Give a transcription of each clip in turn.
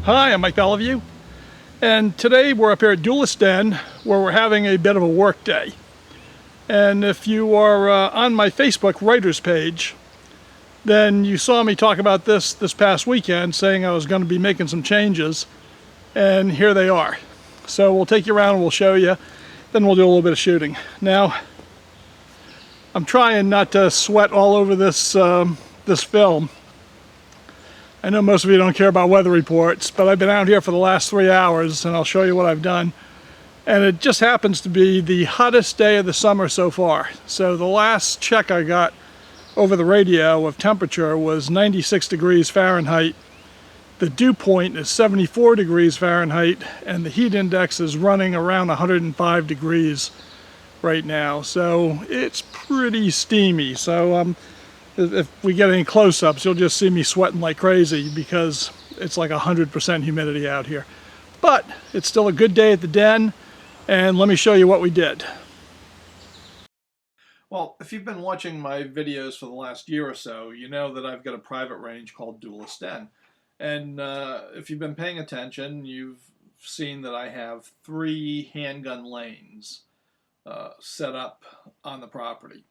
Hi, I'm Mike Bellevue, and today we're up here at Duelist where we're having a bit of a work day. And if you are on my Facebook writers page, then you saw me talk about this past weekend, saying I was going to be making some changes, and here they are. So we'll take you around and we'll show you, then we'll do a little bit of shooting. Now, I'm trying not to sweat all over this film. I know most of you don't care about weather reports, but I've been out here for the last 3 hours and I'll show you what I've done. And it just happens to be the hottest day of the summer so far. So the last check I got over the radio of temperature was 96 degrees Fahrenheit. The dew point is 74 degrees Fahrenheit and the heat index is running around 105 degrees right now. So it's pretty steamy. So if we get any close-ups, you'll just see me sweating like crazy because it's like 100% humidity out here. But it's still a good day at the den, and let me show you what we did. Well, if you've been watching my videos for the last year or so, you know that I've got a private range called Duelist. And if you've been paying attention, you've seen that I have 3 handgun lanes set up on the property.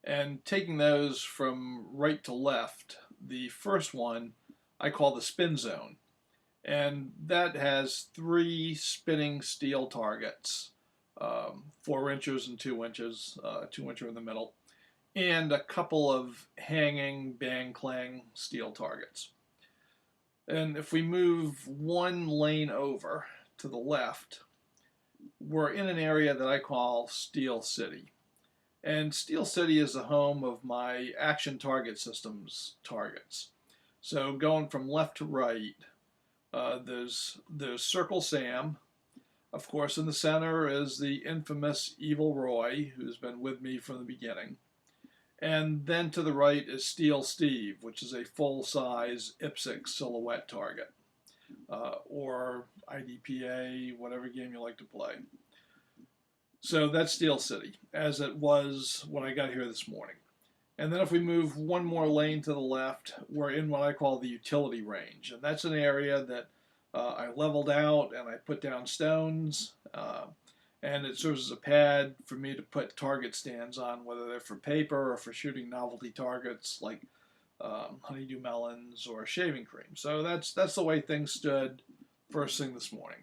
And taking those from right to left, the first one I call the spin zone. And that has 3 spinning steel targets, 4 inches and 2 inches, 2-incher in the middle, and a couple of hanging bang clang steel targets. And if we move 1 lane over to the left, we're in an area that I call Steel City. And Steel City is the home of my action target systems targets. So going from left to right, there's Circle Sam. Of course, in the center is the infamous Evil Roy, who's been with me from the beginning. And then to the right is Steel Steve, which is a full-size IPSC silhouette target, or IDPA, whatever game you like to play. So that's Steel City, as it was when I got here this morning. And then if we move 1 more lane to the left, we're in what I call the utility range. And that's an area that I leveled out and I put down stones. And it serves as a pad for me to put target stands on, whether they're for paper or for shooting novelty targets like honeydew melons or shaving cream. So that's the way things stood first thing this morning.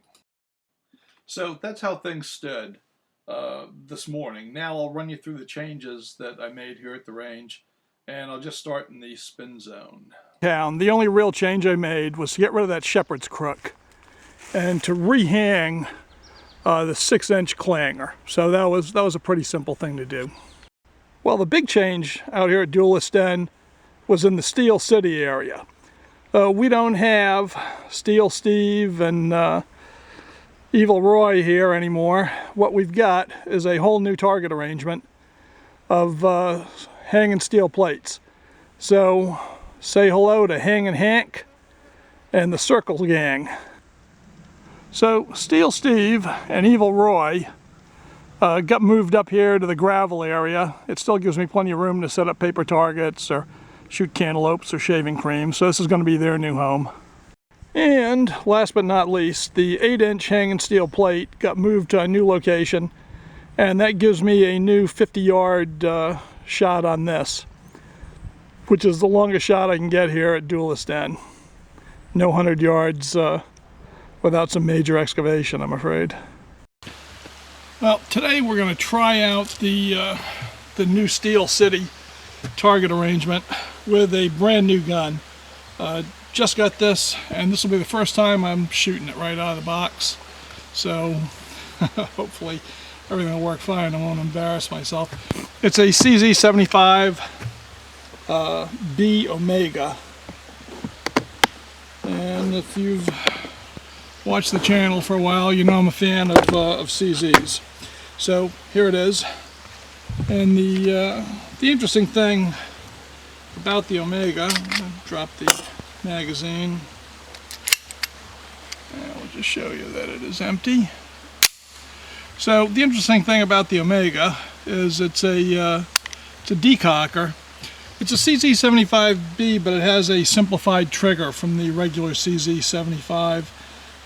So that's how things stood this morning. Now I'll run you through the changes that I made here at the range, and I'll just start in the spin zone. The only real change I made was to get rid of that shepherd's crook and to rehang the 6-inch clanger. So that was a pretty simple thing to do. Well, the big change out here at Duelist was in the Steel City area. We don't have Steel Steve and Evil Roy here anymore. What we've got is a whole new target arrangement of hanging steel plates. So say hello to Hangin' Hank and the Circle Gang. So Steel Steve and Evil Roy got moved up here to the gravel area. It still gives me plenty of room to set up paper targets or shoot cantaloupes or shaving cream. So this is going to be their new home. And last but not least, the 8-inch hanging steel plate got moved to a new location, and that gives me a new 50-yard shot on this, which is the longest shot I can get here at Duelist. No 100 yards without some major excavation, I'm afraid. Well, today we're going to try out the new Steel City target arrangement with a brand new gun. Just got this, and this will be the first time I'm shooting it right out of the box. So hopefully everything will work fine. I won't embarrass myself. It's a CZ75 B Omega. And if you've watched the channel for a while, you know I'm a fan of CZs. So here it is. And the interesting thing about the Omega, I'll drop the magazine, and we'll just show you that it is empty. So the interesting thing about the Omega is it's a decocker. It's a CZ75B, but it has a simplified trigger from the regular CZ75.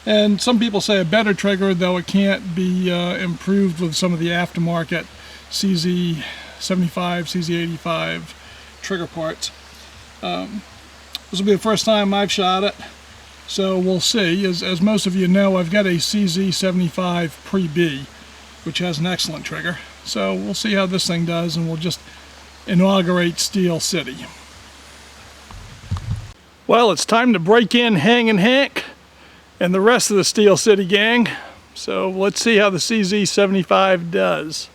And some people say a better trigger, though it can't be improved with some of the aftermarket CZ75, CZ85 trigger parts. This will be the first time I've shot it, so we'll see. As most of you know, I've got a CZ75 Pre-B, which has an excellent trigger. So we'll see how this thing does, and we'll just inaugurate Steel City. Well, it's time to break in Hangin' Hank and the rest of the Steel City gang. So let's see how the CZ75 does.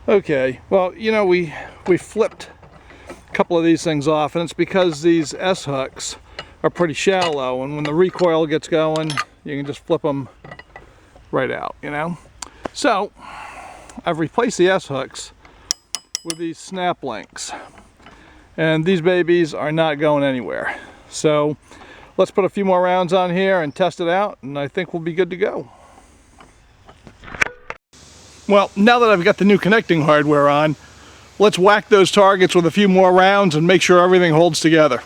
Okay, well, you know, we flipped a couple of these things off, and it's because these S-hooks are pretty shallow, and when the recoil gets going, you can just flip them right out, you know? So, I've replaced the S-hooks with these snap links, and these babies are not going anywhere. So, let's put a few more rounds on here and test it out, and I think we'll be good to go. Well, now that I've got the new connecting hardware on, let's whack those targets with a few more rounds and make sure everything holds together.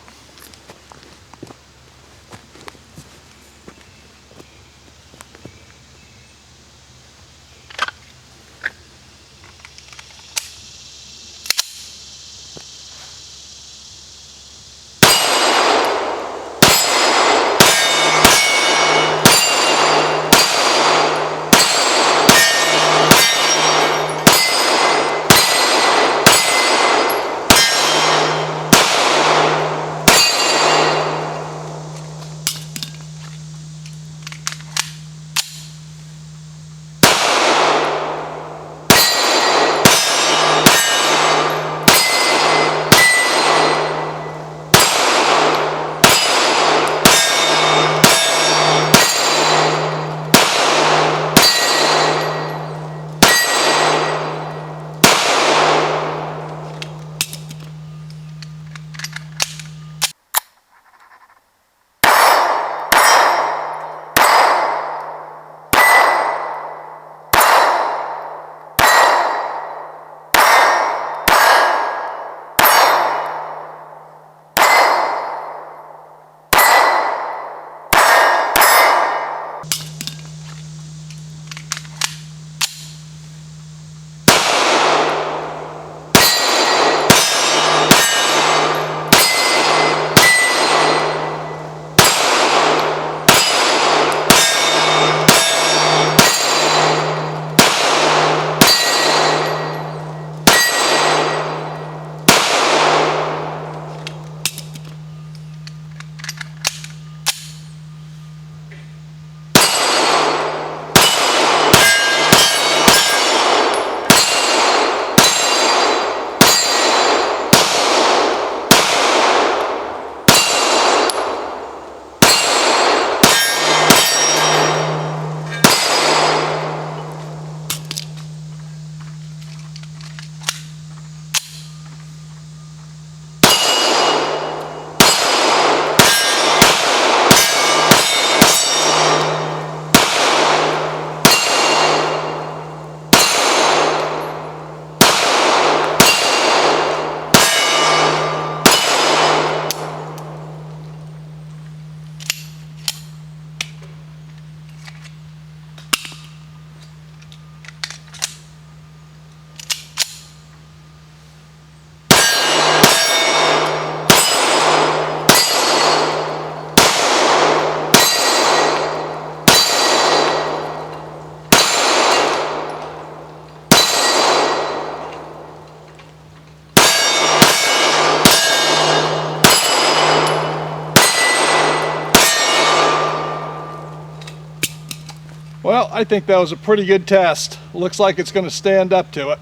Well, I think that was a pretty good test. Looks like it's going to stand up to it.